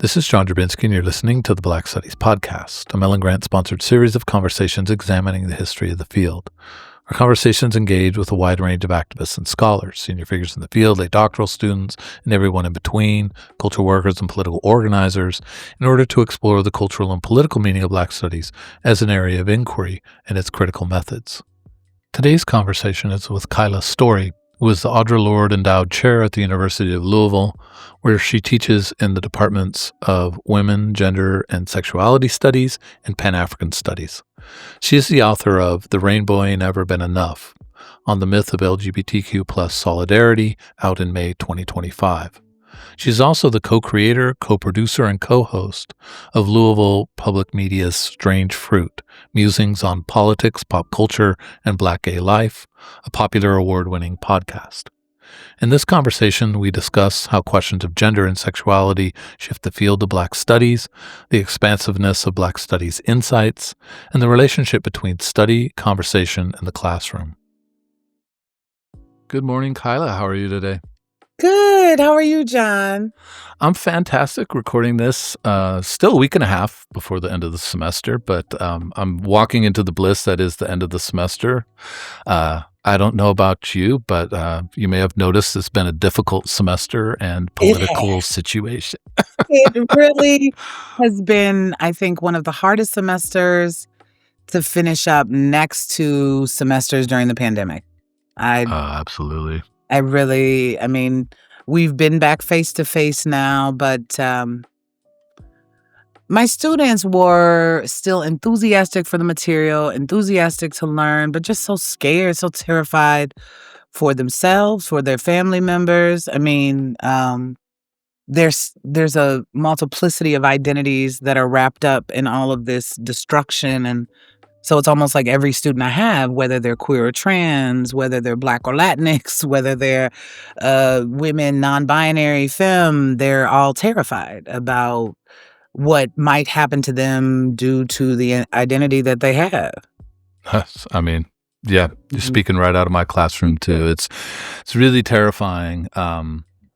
This is John Drabinski, and you're listening to the Black Studies Podcast, a Mellon Grant-sponsored series of conversations examining the history of the field. Our conversations engage with a wide range of activists and scholars, senior figures in the field, late doctoral students, and everyone in between, cultural workers and political organizers, in order to explore the cultural and political meaning of Black Studies as an area of inquiry and its critical methods. Today's conversation is with Kaila Story, who is the Audre Lorde Endowed Chair at the University of Louisville, where she teaches in the departments of Women, Gender, and Sexuality Studies and Pan-African Studies. She is the author of The Rainbow Ain't Never Been Enough, on the Myth of LGBTQ Solidarity, out in May 2025. She's also the co-creator, co-producer, and co-host of Louisville Public Media's Strange Fruit, Musings on Politics, Pop Culture, and Black Gay Life, a popular award-winning podcast. In this conversation, we discuss how questions of gender and sexuality shift the field of Black studies, the expansiveness of Black studies insights, and the relationship between study, conversation, and the classroom. Good morning, Kaila. How are you today? Good. How are you, John? I'm fantastic, recording this still a week and a half before the end of the semester, but I'm walking into the bliss that is the end of the semester. I don't know about you, but you may have noticed it's been a difficult semester and political situation. It really has been, I think, one of the hardest semesters to finish up next to semesters during the pandemic. Absolutely. We've been back face to face now, but my students were still enthusiastic for the material, enthusiastic to learn, but just so scared, so terrified for themselves, for their family members. There's a multiplicity of identities that are wrapped up in all of this destruction, and so it's almost like every student I have, whether they're queer or trans, whether they're Black or Latinx, whether they're women, non-binary, femme, they're all terrified about what might happen to them due to the identity that they have. You're speaking right out of my classroom too. It's really terrifying.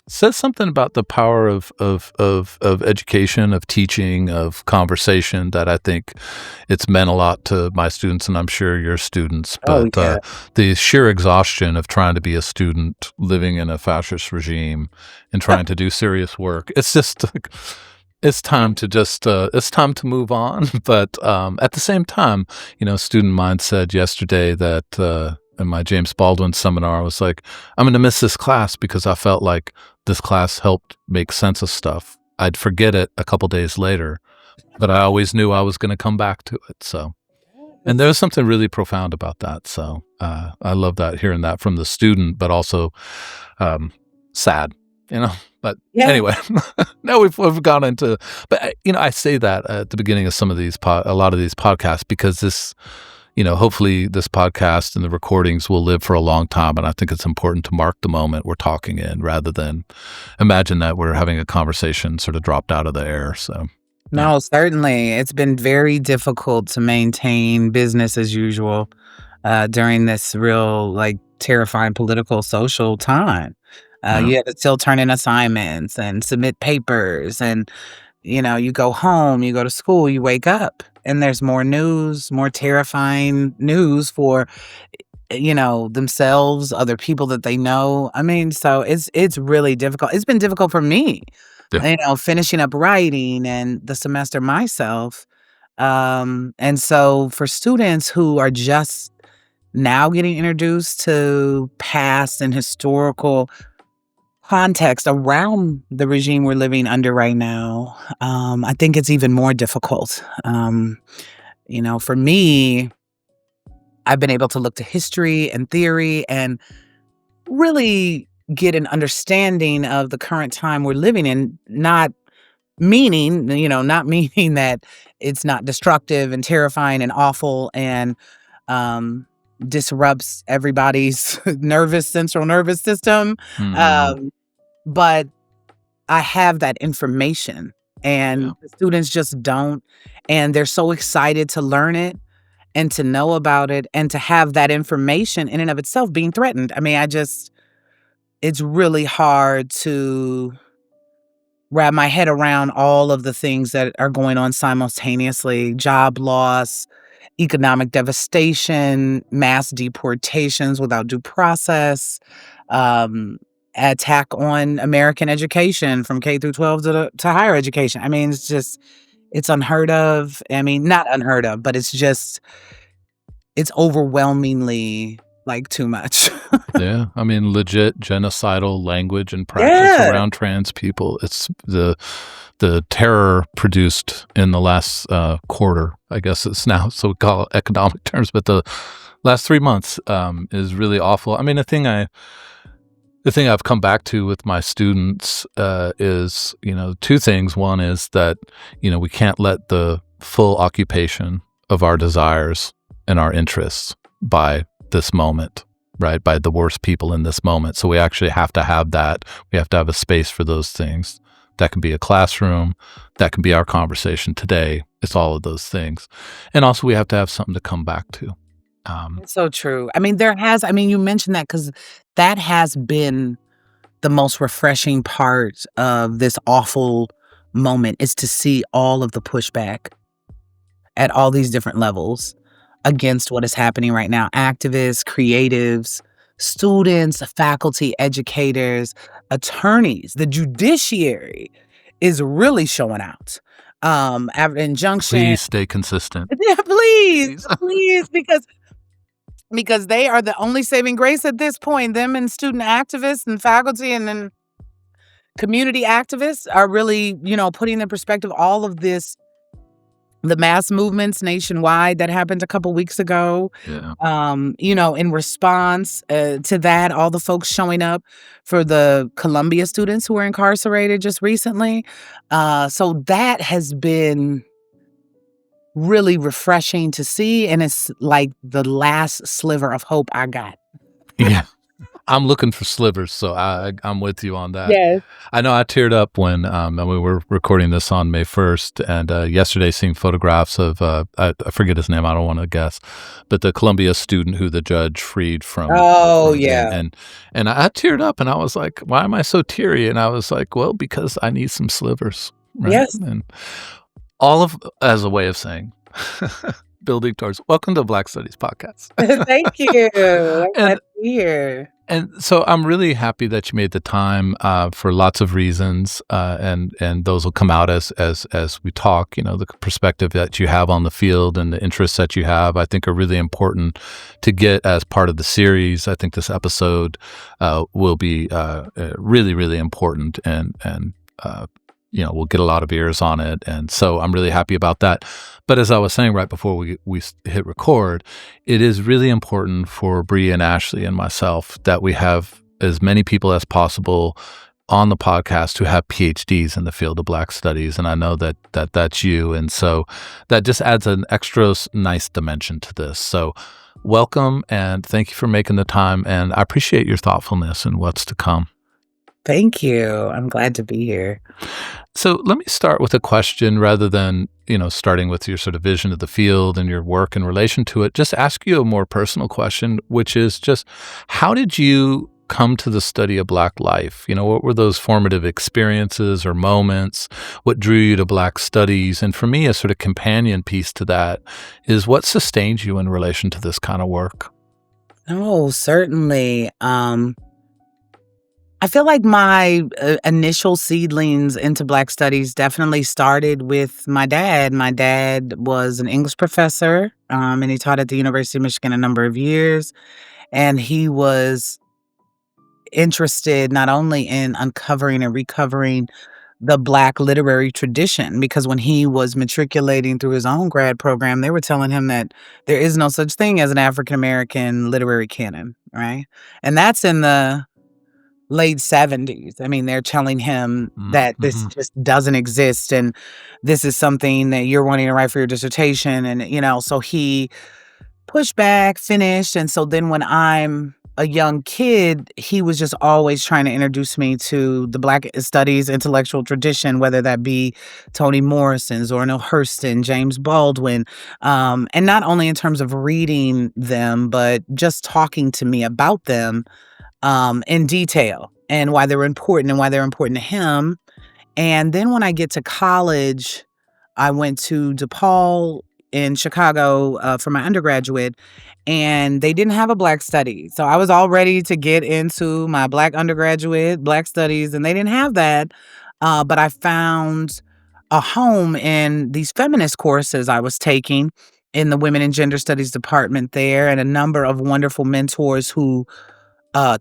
Says something about the power of education, of teaching, of conversation that I think it's meant a lot to my students, and I'm sure your students. But the sheer exhaustion of trying to be a student living in a fascist regime and trying to do serious work, it's just like, it's time to move on. But at the same time, Student Mind said yesterday that in my James Baldwin seminar, I was like, I'm going to miss this class because I felt like this class helped make sense of stuff. I'd forget it a couple days later, but I always knew I was going to come back to it. So, and there's something really profound about that. So I love that, hearing that from the student, but also sad, But anyway, now we've gone into, but I say that at the beginning of some of these, a lot of these podcasts, because this, hopefully this podcast and the recordings will live for a long time. And I think it's important to mark the moment we're talking in, rather than imagine that we're having a conversation sort of dropped out of the air. So, no, certainly. It's been very difficult to maintain business as usual during this real, terrifying political, social time. You had to still turn in assignments and submit papers, and you go home, you go to school, you wake up, and there's more news, more terrifying news for themselves, other people that they know. So it's really difficult. It's been difficult for me, finishing up writing and the semester myself. And so for students who are just now getting introduced to past and historical context around the regime we're living under right now, I think it's even more difficult. For me, I've been able to look to history and theory and really get an understanding of the current time we're living in, not meaning that it's not destructive and terrifying and awful and disrupts everybody's central nervous system. But I have that information, and the students just don't. And they're so excited to learn it and to know about it and to have that information in and of itself being threatened. It's really hard to wrap my head around all of the things that are going on simultaneously: job loss, economic devastation, mass deportations without due process, um, attack on American education from K through 12 to higher education. I mean, it's unheard of. I mean, not unheard of, but it's overwhelmingly, like, too much. Yeah, I mean, legit genocidal language and practice Yeah. around trans people. It's the terror produced in the last quarter, I guess it's now, so we call it economic terms, but the last 3 months is really awful. I mean, the thing I've come back to with my students is, two things. One is that, we can't let the full occupation of our desires and our interests by this moment, right? By the worst people in this moment. So we actually have to have that. We have to have a space for those things. That can be a classroom. That can be our conversation today. It's all of those things. And also we have to have something to come back to. It's so true. I mean, you mentioned that because that has been the most refreshing part of this awful moment, is to see all of the pushback at all these different levels against what is happening right now. Activists, creatives, students, faculty, educators, attorneys, the judiciary is really showing out. After injunction. Please stay consistent. Yeah, please, please, because they are the only saving grace at this point. Them and student activists and faculty and then community activists are really, putting in perspective all of this, the mass movements nationwide that happened a couple weeks ago. Yeah. In response to that, all the folks showing up for the Columbia students who were incarcerated just recently. So that has been really refreshing to see, and it's like the last sliver of hope I got. Yeah. I'm looking for slivers, so I'm with you on that. Yes. I know I teared up when we were recording this on May 1st, and yesterday seeing photographs of, I forget his name, I don't want to guess, but the Columbia student who the judge freed from. Oh, yeah. And I teared up, and I was like, why am I so teary? And I was like, well, because I need some slivers. Right? Yes. And as a way of saying, building towards, welcome to Black Studies Podcast. Thank you. I'm glad to be here. And so I'm really happy that you made the time for lots of reasons, and those will come out as we talk. The perspective that you have on the field and the interests that you have, I think, are really important to get as part of the series. I think this episode will be really, really important, and we'll get a lot of ears on it. And so I'm really happy about that. But as I was saying right before we hit record, it is really important for Bree and Ashley and myself that we have as many people as possible on the podcast who have PhDs in the field of Black studies. And I know that's you. And so that just adds an extra nice dimension to this. So welcome, and thank you for making the time. And I appreciate your thoughtfulness and what's to come. Thank you. I'm glad to be here. So let me start with a question rather than, starting with your sort of vision of the field and your work in relation to it. Just ask you a more personal question, which is just, how did you come to the study of Black life? What were those formative experiences or moments? What drew you to Black studies? And for me, a sort of companion piece to that is, what sustained you in relation to this kind of work? Oh, certainly. I feel like my initial seedlings into Black studies definitely started with my dad. My dad was an English professor, and he taught at the University of Michigan a number of years. And he was interested not only in uncovering and recovering the Black literary tradition, because when he was matriculating through his own grad program, they were telling him that there is no such thing as an African-American literary canon, right? And that's in the late 70s. I mean, they're telling him that this just doesn't exist, and this is something that you're wanting to write for your dissertation. And, so he pushed back, finished. And so then when I'm a young kid, he was just always trying to introduce me to the Black studies intellectual tradition, whether that be Toni Morrison's, Zora Hurston, James Baldwin. And not only in terms of reading them, but just talking to me about them in detail, and why they're important to him, And then when I get to college, I went to DePaul in Chicago for my undergraduate, and they didn't have a Black study. So I was all ready to get into my Black undergraduate, Black studies, and they didn't have that. But I found a home in these feminist courses I was taking in the Women and Gender Studies department there, and a number of wonderful mentors who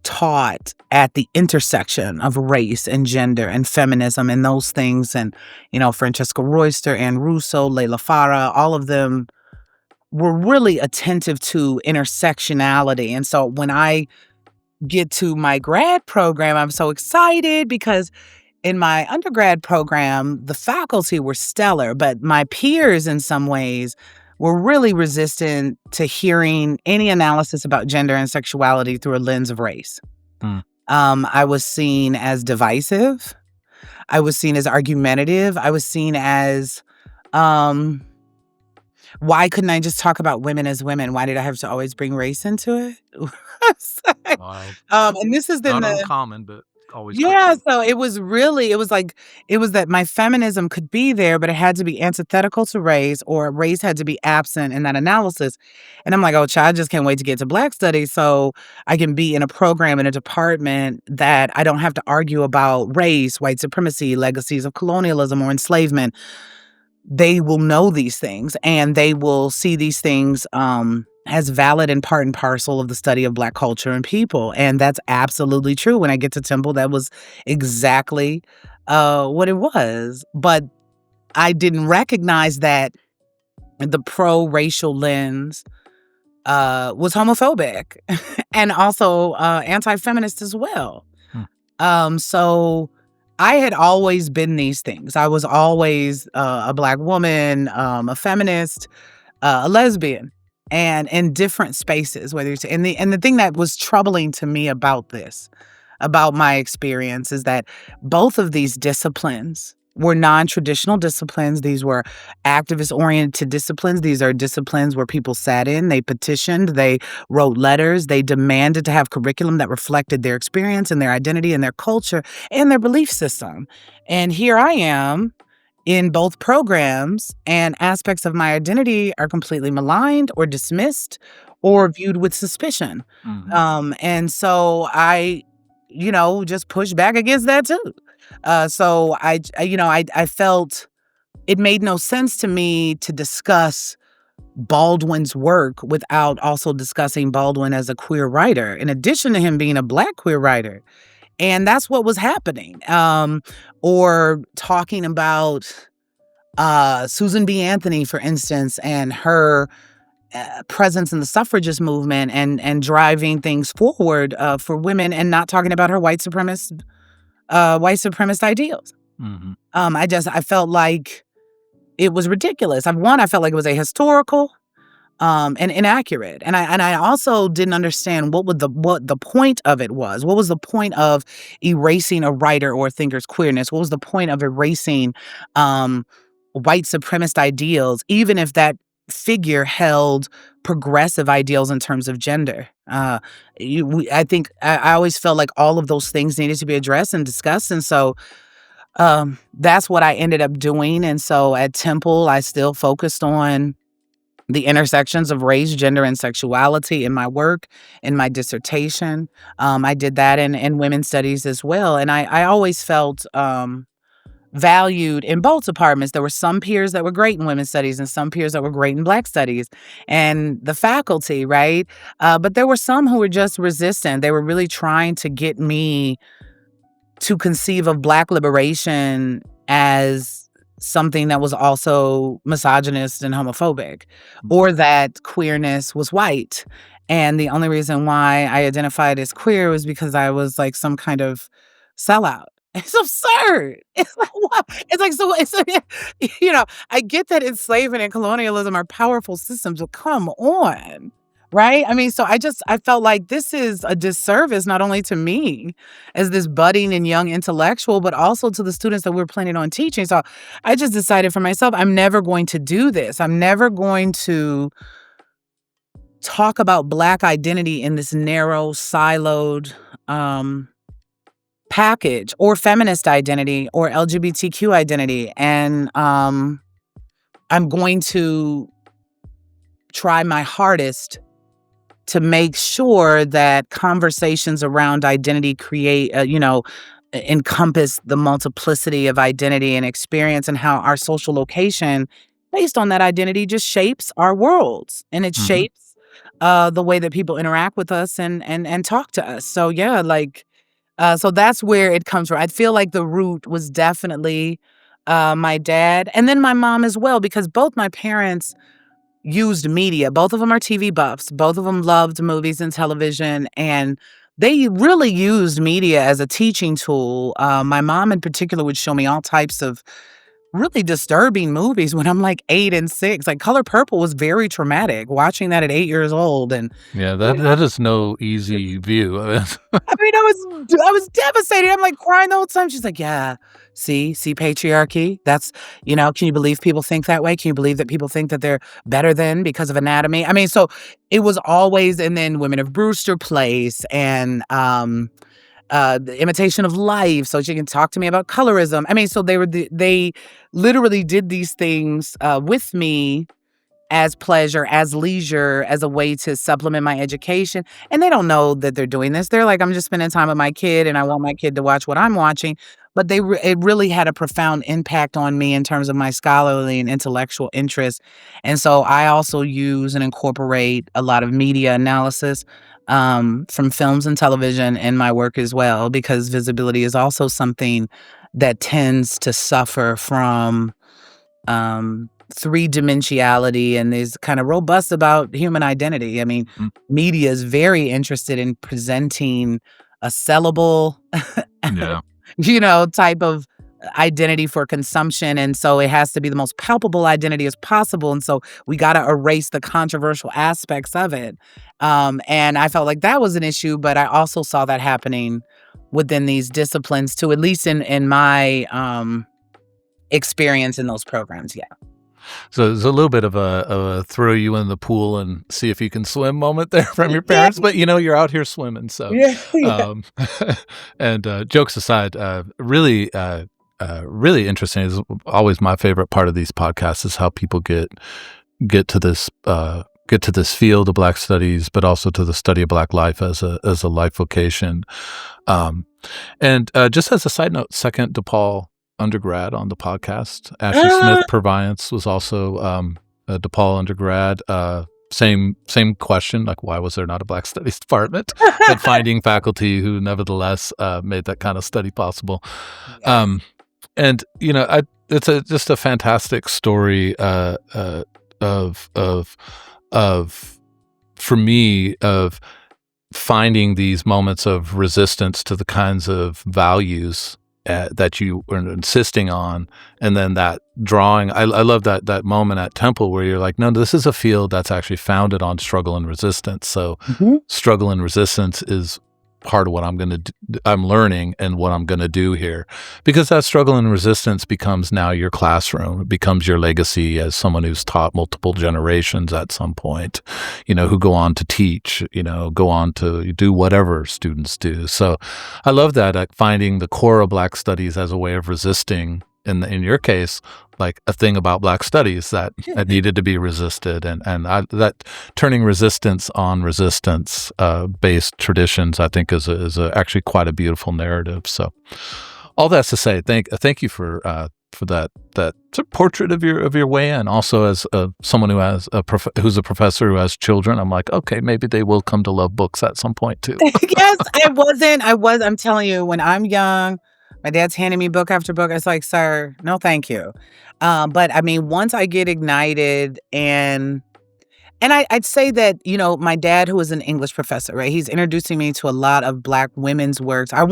taught at the intersection of race and gender and feminism and those things. And, Francesca Royster, Ann Russo, Layla Farah, all of them were really attentive to intersectionality. And so when I get to my grad program, I'm so excited because in my undergrad program, the faculty were stellar, but my peers in some ways were really resistant to hearing any analysis about gender and sexuality through a lens of race. I was seen as divisive. I was seen as argumentative. I was seen as, why couldn't I just talk about women as women? Why did I have to always bring race into it? And this is in Not the uncommon, but always Yeah, so it was that my feminism could be there, but it had to be antithetical to race, or race had to be absent in that analysis. And I'm like, "Oh, child, I just can't wait to get to Black studies so I can be in a program, in a department that I don't have to argue about race, white supremacy, legacies of colonialism or enslavement." They will know these things, and they will see these things as valid and part and parcel of the study of Black culture and people. And that's absolutely true. When I get to Temple, that was exactly what it was. But I didn't recognize that the pro-racial lens was homophobic and also anti-feminist as well. So I had always been these things. I was always a Black woman, a feminist, a lesbian, and in different spaces. Whether it's and the thing that was troubling to me about my experience, is that both of these disciplines were non-traditional disciplines. These were activist-oriented disciplines. These are disciplines where people sat in, they petitioned, they wrote letters, they demanded to have curriculum that reflected their experience and their identity and their culture and their belief system. And here I am in both programs, and aspects of my identity are completely maligned or dismissed or viewed with suspicion. And so I, just pushed back against that too. So I felt it made no sense to me to discuss Baldwin's work without also discussing Baldwin as a queer writer, in addition to him being a Black queer writer. And that's what was happening. Or talking about Susan B. Anthony, for instance, and her presence in the suffragist movement, and driving things forward for women, and not talking about her white supremacist ideals. I felt like it was ridiculous. I felt like it was ahistorical, and inaccurate. And I also didn't understand what the point of it was. What was the point of erasing a writer or a thinker's queerness? What was the point of erasing white supremacist ideals, even if that figure held progressive ideals in terms of gender? I think I always felt like all of those things needed to be addressed and discussed. And so that's what I ended up doing. And so at Temple, I still focused on the intersections of race, gender, and sexuality in my work, in my dissertation. I did that in women's studies as well. And I always felt valued in both departments. There were some peers that were great in women's studies and some peers that were great in Black studies, and the faculty, right? But there were some who were just resistant. They were really trying to get me to conceive of Black liberation as something that was also misogynist and homophobic, or that queerness was white. And the only reason why I identified as queer was because I was like some kind of sellout. It's absurd. It's like, what? It's like, so it's like, I get that enslavement and colonialism are powerful systems, but come on. Right? I mean, so I felt like this is a disservice not only to me as this budding and young intellectual, but also to the students that we're planning on teaching. So I just decided for myself, I'm never going to do this. I'm never going to talk about Black identity in this narrow, siloed package, or feminist identity, or LGBTQ identity. And I'm going to try my hardest to make sure that conversations around identity encompass the multiplicity of identity and experience, and how our social location based on that identity just shapes our worlds, and it Mhm. shapes the way that people interact with us and talk to us. So yeah, so that's where it comes from. I feel like the root was definitely my dad, and then my mom as well, because both my parents used media. Both of them are TV buffs. Both of them loved movies and television, and they really used media as a teaching tool. My mom in particular would show me all types of really disturbing movies when I'm like 8 and 6. Like Color Purple was very traumatic, watching that at 8 years old, and Yeah, you that is no easy view. I mean, I was devastated. I'm, like, crying the whole time. She's like, "Yeah, see patriarchy? Can you believe people think that way? Can you believe that people think that they're better than because of anatomy?" I mean, so it was always, and then Women of Brewster Place, and, The Imitation of Life, so she can talk to me about colorism. I mean, so they literally did these things, with me as pleasure, as leisure, as a way to supplement my education, and they don't know that they're doing this. They're like, "I'm just spending time with my kid, and I want my kid to watch what I'm watching," but it really had a profound impact on me in terms of my scholarly and intellectual interest, and so I also use and incorporate a lot of media analysis, from films and television in my work as well, because visibility is also something that tends to suffer from three-dimensionality, and is kind of robust about human identity. I mean, Mm, media is very interested in presenting a sellable, yeah. type of identity for consumption, and so it has to be the most palpable identity as possible, and so we gotta erase the controversial aspects of it. And I felt like that was an issue, but I also saw that happening within these disciplines too, at least in my, experience in those programs, yeah. So it's a little bit of a throw you in the pool and see if you can swim moment there from your Yeah, parents, but, you're out here swimming, so, yeah, yeah. um, and, jokes aside, really interesting is always my favorite part of these podcasts is how people get to this field of Black studies, but also to the study of Black life as a life vocation. Um, and just as a side note, second DePaul undergrad on the podcast. Ashley Smith Ah, Purviance was also a DePaul undergrad. Same question, like why was there not a Black Studies department? But finding faculty who nevertheless made that kind of study possible. yes. Um, and it's just a fantastic story of for me of finding these moments of resistance to the kinds of values that you were insisting on, and then that drawing. I love that moment at Temple where you're like, no, this is a field that's actually founded on struggle and resistance. So Mhm. struggle and resistance is part of what I'm learning and what I'm going to do here, because that struggle and resistance becomes now your classroom. It becomes your legacy as someone who's taught multiple generations at some point, who go on to teach, go on to do whatever students do. So I love that, finding the core of Black studies as a way of resisting, in your case, like a thing about Black studies that needed to be resisted, and that turning resistance on resistance based traditions, I think, is actually quite a beautiful narrative. So, all that's to say, thank you for that sort of portrait of your way in. Also, as someone who's a professor who has children, I'm like, okay, maybe they will come to love books at some point too. Yes, I'm telling you, when I'm young, my dad's handing me book after book. It's like, "Sir, no, thank you." But I mean, once I get ignited, and I'd say that, my dad, who is an English professor, right? He's introducing me to a lot of Black women's works. I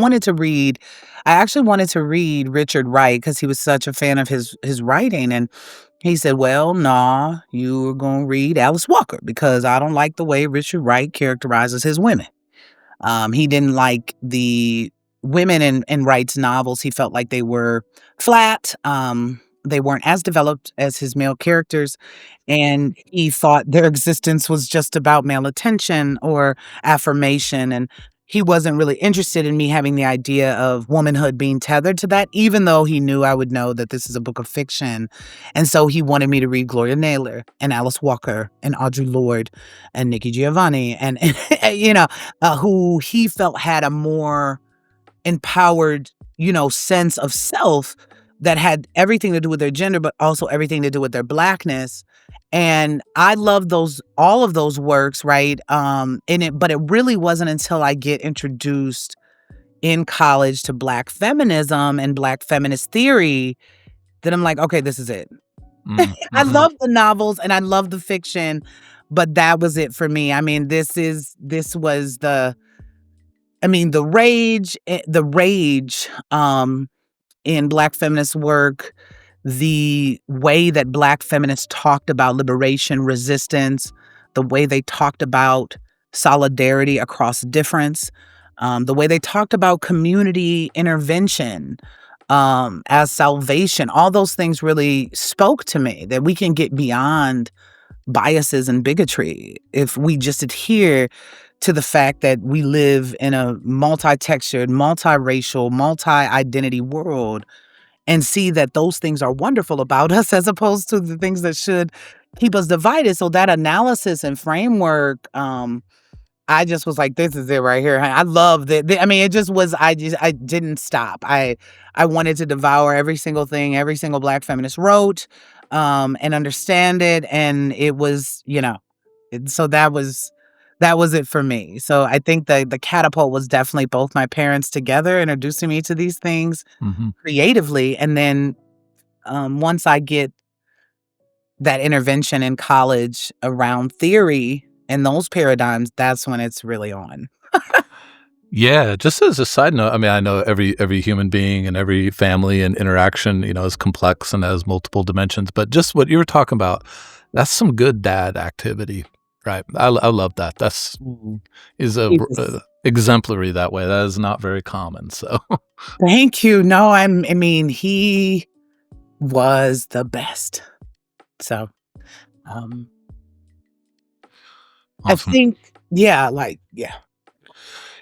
actually wanted to read Richard Wright because he was such a fan of his writing, and he said, "Well, nah, you're gonna read Alice Walker because I don't like the way Richard Wright characterizes his women." He didn't like the women in Wright's novels. He felt like they were flat. They weren't as developed as his male characters, and he thought their existence was just about male attention or affirmation. And he wasn't really interested in me having the idea of womanhood being tethered to that, even though he knew I would know that this is a book of fiction. And so he wanted me to read Gloria Naylor and Alice Walker and Audre Lorde and Nikki Giovanni and who he felt had a more empowered, sense of self that had everything to do with their gender, but also everything to do with their Blackness. And I love all of those works, right? But it really wasn't until I get introduced in college to Black feminism and Black feminist theory that I'm like, okay, this is it. I love the novels and I love the fiction, but that was it for me. I mean, this was the rage in Black feminist work, the way that Black feminists talked about liberation, resistance, the way they talked about solidarity across difference, the way they talked about community intervention as salvation. All those things really spoke to me, that we can get beyond biases and bigotry if we just adhere to the fact that we live in a multi-textured, multiracial, multi-identity world and see that those things are wonderful about us as opposed to the things that should keep us divided. So that analysis and framework, I just was like, this is it right here. I love that. I mean, it just was, I didn't stop. I wanted to devour every single thing, every single Black feminist wrote, and understand it. And it was, so that was it for me. So I think the catapult was definitely both my parents together introducing me to these things creatively. And then once I get that intervention in college around theory and those paradigms, that's when it's really on. Yeah, just as a side note, I mean, I know every human being and every family and interaction, is complex and has multiple dimensions. But just what you were talking about, that's some good dad activity, right? I love that. That's exemplary that way. That is not very common. So thank you. No, I mean, he was the best. So, awesome. I think, yeah.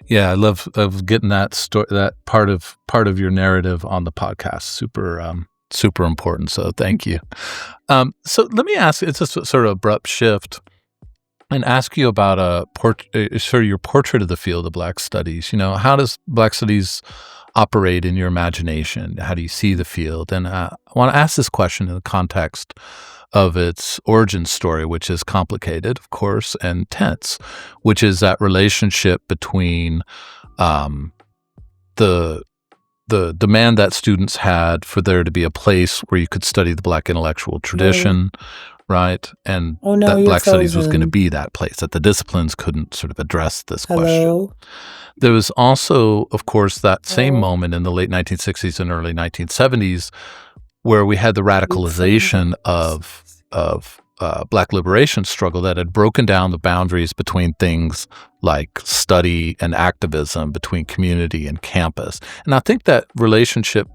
Yeah, I love getting that story, that part of your narrative on the podcast. Super important. So thank you. So let me ask, it's a sort of abrupt shift, and ask you about sort of your portrait of the field of Black studies. How does Black studies operate in your imagination? How do you see the field? And I want to ask this question in the context of its origin story, which is complicated, of course, and tense, which is that relationship between the demand that students had for there to be a place where you could study the Black intellectual tradition, right? And that Black studies was going to be that place, that the disciplines couldn't sort of address this question. There was also, of course, that same moment in the late 1960s and early 1970s where we had the radicalization of Black liberation struggle that had broken down the boundaries between things like study and activism, between community and campus. And I think that relationship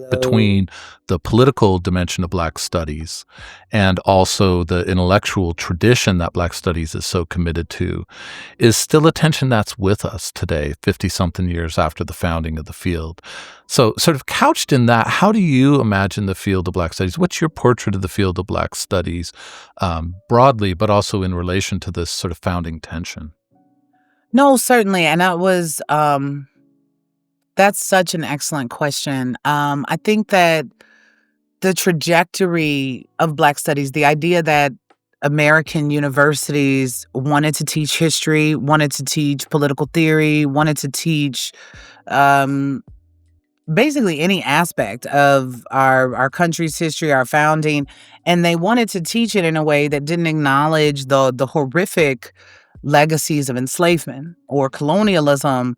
between the political dimension of Black studies and also the intellectual tradition that Black studies is so committed to is still a tension that's with us today, 50-something years after the founding of the field. So sort of couched in that, how do you imagine the field of Black studies? What's your portrait of the field of Black studies broadly, but also in relation to this sort of founding tension? No, certainly. And that's such an excellent question. I think that the trajectory of Black studies, the idea that American universities wanted to teach history, wanted to teach political theory, wanted to teach basically any aspect of our country's history, our founding, and they wanted to teach it in a way that didn't acknowledge the horrific legacies of enslavement or colonialism,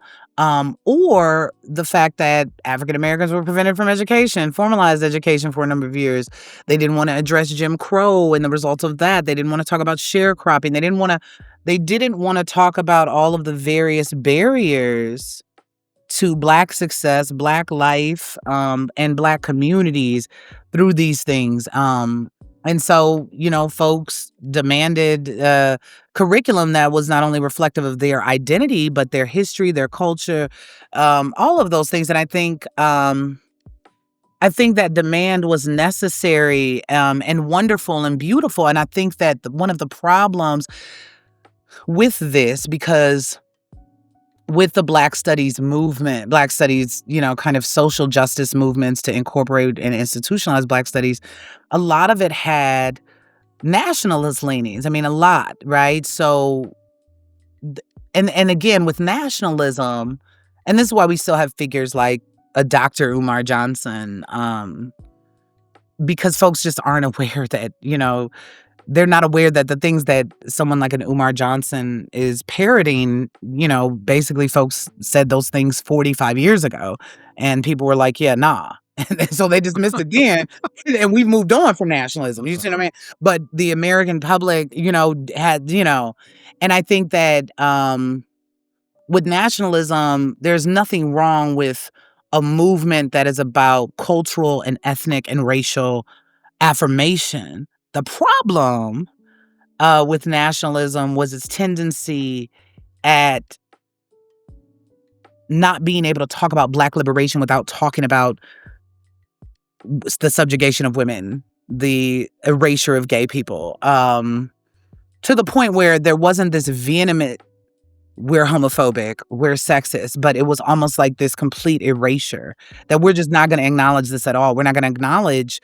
or the fact that African Americans were prevented from education, formalized education for a number of years. They didn't want to address Jim Crow and the results of that. They didn't want to talk about sharecropping. They didn't want to talk about all of the various barriers to Black success, Black life, and Black communities through these things. And so, folks demanded curriculum that was not only reflective of their identity, but their history, their culture, all of those things. And I think that demand was necessary, and wonderful and beautiful. And I think that one of the problems with this, because with the Black Studies movement, Black Studies, kind of social justice movements to incorporate and institutionalize Black Studies, a lot of it had nationalist leanings. I mean, a lot, right? So, and again, with nationalism, and this is why we still have figures like a Dr. Umar Johnson, because folks just aren't aware that, they're not aware that the things that someone like an Umar Johnson is parroting, basically folks said those things 45 years ago. And people were like, yeah, nah. And so they dismissed it again. And we've moved on from nationalism. You see what I mean? But the American public, had, and I think that with nationalism, there's nothing wrong with a movement that is about cultural and ethnic and racial affirmation. The problem with nationalism was its tendency at not being able to talk about Black liberation without talking about the subjugation of women, the erasure of gay people, to the point where there wasn't this vehement, we're homophobic, we're sexist, but it was almost like this complete erasure that we're just not going to acknowledge this at all. We're not going to acknowledge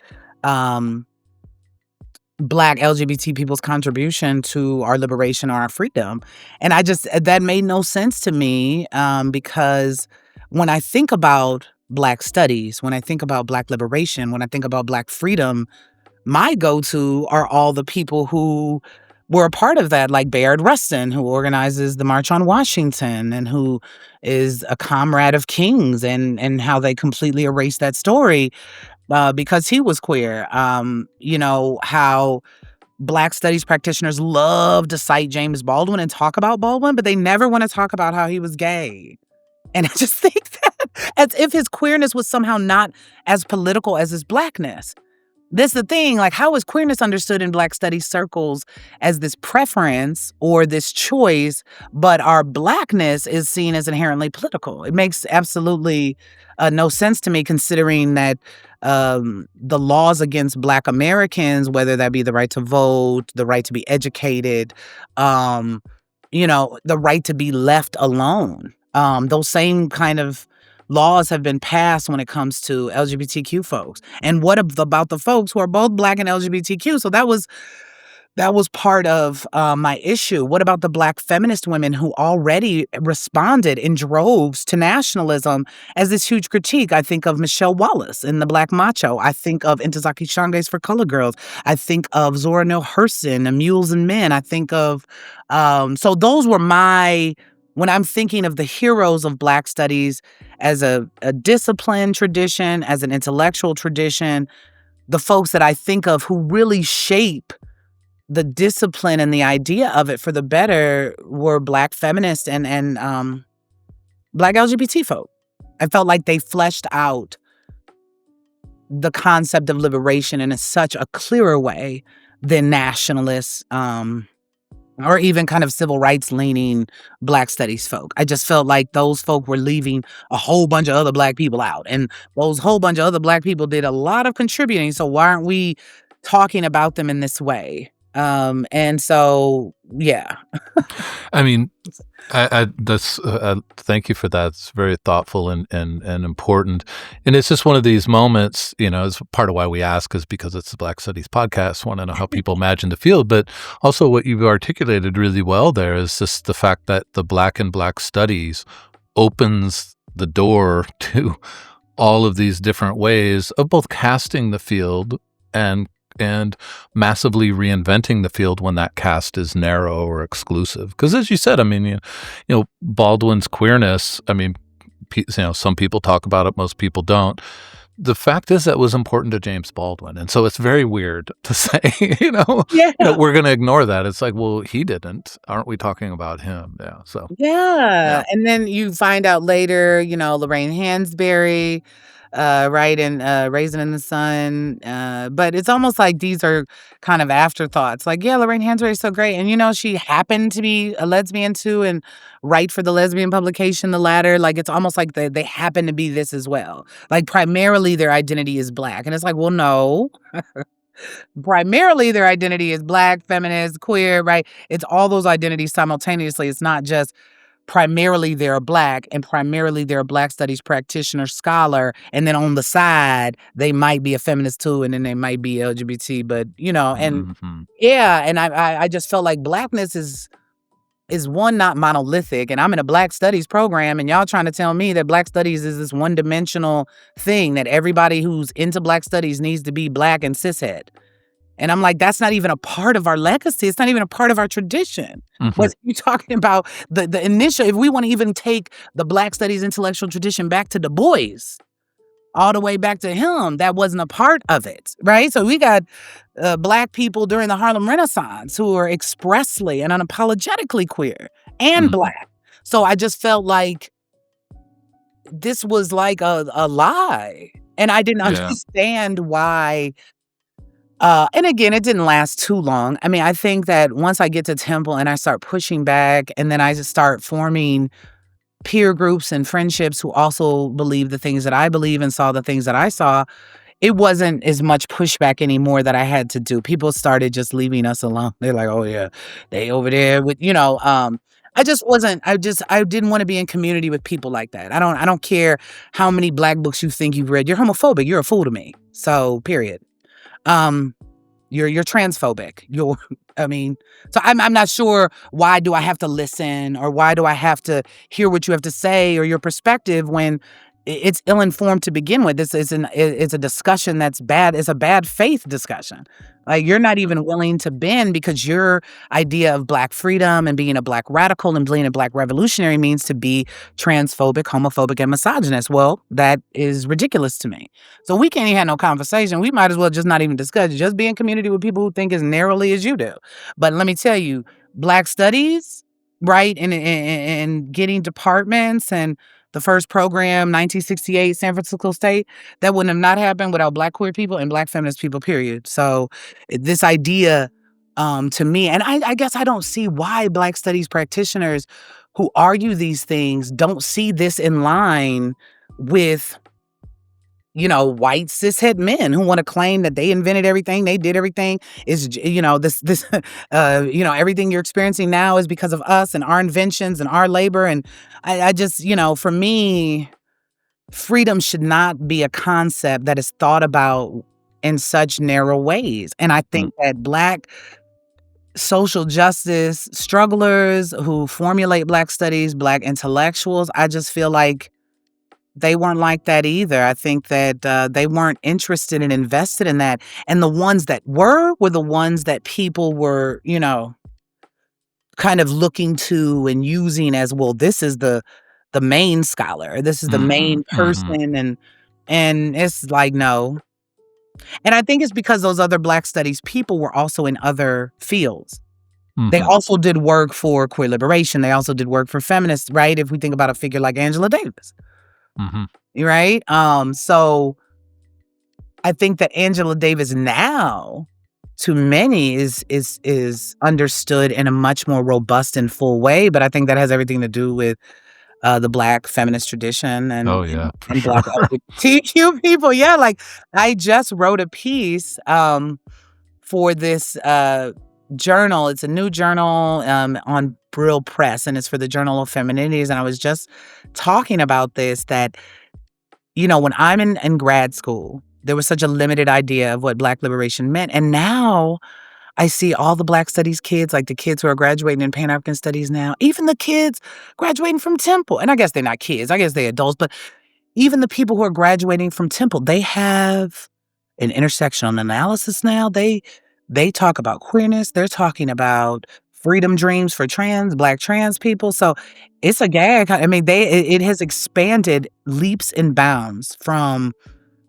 Black LGBT people's contribution to our liberation or our freedom. And that made no sense to me, because when I think about Black studies, when I think about Black liberation, when I think about Black freedom, my go-to are all the people who were a part of that, like Bayard Rustin, who organizes the March on Washington and who is a comrade of King's, and how they completely erased that story because he was queer. How Black studies practitioners love to cite James Baldwin and talk about Baldwin, but they never want to talk about how he was gay. And I just think that as if his queerness was somehow not as political as his Blackness. That's the thing, like, how is queerness understood in Black studies circles as this preference or this choice, but our Blackness is seen as inherently political? It makes absolutely no sense to me, considering that the laws against Black Americans, whether that be the right to vote, the right to be educated, the right to be left alone, those same kind of laws have been passed when it comes to LGBTQ folks. And what about the folks who are both Black and LGBTQ? So that was part of my issue. What about the Black feminist women who already responded in droves to nationalism as this huge critique? I think of Michelle Wallace in The Black Macho. I think of Ntozake Shange's For Color Girls. I think of Zora Neale Hurston and Mules and Men. I think of, so those were when I'm thinking of the heroes of Black studies as a discipline tradition, as an intellectual tradition, the folks that I think of who really shape the discipline and the idea of it for the better were Black feminists and Black LGBT folk. I felt like they fleshed out the concept of liberation in such a clearer way than nationalists, or even kind of civil rights leaning Black studies folk. I just felt like those folk were leaving a whole bunch of other Black people out. And those whole bunch of other Black people did a lot of contributing. So why aren't we talking about them in this way? And so, yeah. I mean, thank you for that. It's very thoughtful and important. And it's just one of these moments, it's part of why we ask, is because it's the Black Studies podcast. Want to know how people imagine the field, but also what you've articulated really well there is just the fact that the Black and Black studies opens the door to all of these different ways of both casting the field and massively reinventing the field when that cast is narrow or exclusive. Because as you said, I mean, Baldwin's queerness, I mean, some people talk about it, most people don't. The fact is that was important to James Baldwin. And so it's very weird to say, we're going to ignore that. It's like, well, he didn't. Aren't we talking about him? Yeah. So. Yeah. And then you find out later, Lorraine Hansberry, right? And Raisin in the Sun. But it's almost like these are kind of afterthoughts. Like, yeah, Lorraine Hansberry is so great. And, she happened to be a lesbian too and write for the lesbian publication, The Ladder. Like, it's almost like they happen to be this as well. Like, primarily their identity is Black. And it's like, well, no. Primarily their identity is Black, feminist, queer, right? It's all those identities simultaneously. It's not just primarily they're Black and primarily they're a Black studies practitioner, scholar, and then on the side, they might be a feminist too, and then they might be LGBT, but, and Mhm. yeah, and I just felt like Blackness is one, not monolithic, and I'm in a Black studies program, and y'all trying to tell me that Black studies is this one-dimensional thing that everybody who's into Black studies needs to be Black and cishet. And I'm like, that's not even a part of our legacy. It's not even a part of our tradition. Mhm. What you talking about the initial, if we want to even take the Black studies intellectual tradition back to Du Bois, all the way back to him, that wasn't a part of it, right? So we got Black people during the Harlem Renaissance who are expressly and unapologetically queer and Mhm. Black. So I just felt like this was like a lie. And I didn't Yeah. understand why. And again, it didn't last too long. I mean, I think that once I get to Temple and I start pushing back, and then I just start forming peer groups and friendships who also believe the things that I believe and saw the things that I saw, it wasn't as much pushback anymore that I had to do. People started just leaving us alone. They're like, "Oh yeah, they over there with," I just wasn't. I didn't want to be in community with people like that. I don't care how many Black books you think you've read. You're homophobic. You're a fool to me. So period. Um, you're transphobic. I mean, so I'm not sure, why do I have to listen, or why do I have to hear what you have to say or your perspective when it's ill-informed to begin with. It's a discussion that's bad. It's a bad faith discussion. Like, you're not even willing to bend because your idea of Black freedom and being a Black radical and being a Black revolutionary means to be transphobic, homophobic, and misogynist. Well, that is ridiculous to me. So we can't even have no conversation. We might as well just not even discuss it. Just be in community with people who think as narrowly as you do. But let me tell you, Black studies, right, and getting departments, and the first program, 1968, San Francisco State, that wouldn't have not happened without Black queer people and Black feminist people, period. So this idea, to me, and I guess I don't see why Black studies practitioners who argue these things don't see this in line with, white cishet men who want to claim that they invented everything, they did everything. This everything you're experiencing now is because of us and our inventions and our labor. And I just, for me, freedom should not be a concept that is thought about in such narrow ways. And I Mm. think that Black social justice strugglers who formulate Black studies, Black intellectuals, I just feel like they weren't like that either. I think that they weren't interested and invested in that. And the ones that were the ones that people were, kind of looking to and using as, well, this is the main scholar. This is the Mhm. main Mhm. person. And it's like, no. And I think it's because those other Black studies people were also in other fields. They Mhm. also did work for queer liberation. They also did work for feminists, right? If we think about a figure like Angela Davis, Mhm. right? So I think that Angela Davis now, to many, is understood in a much more robust and full way, but I think that has everything to do with the Black feminist tradition and Oh, yeah, for and sure. Black LGBTQ people. Yeah, like, I just wrote a piece for this journal. It's a new journal on Brill Press, and it's for the Journal of Feminities. And I was just talking about this, that when I'm in grad school, there was such a limited idea of what Black liberation meant. And now I see all the Black studies kids, like the kids who are graduating in Pan African studies now, even the kids graduating from Temple. And I guess they're not kids, I guess they're adults, but even the people who are graduating from Temple, they have an intersectional analysis now. They talk about queerness. They're talking about freedom dreams for Black trans people. So it's a gag. I mean, it has expanded leaps and bounds from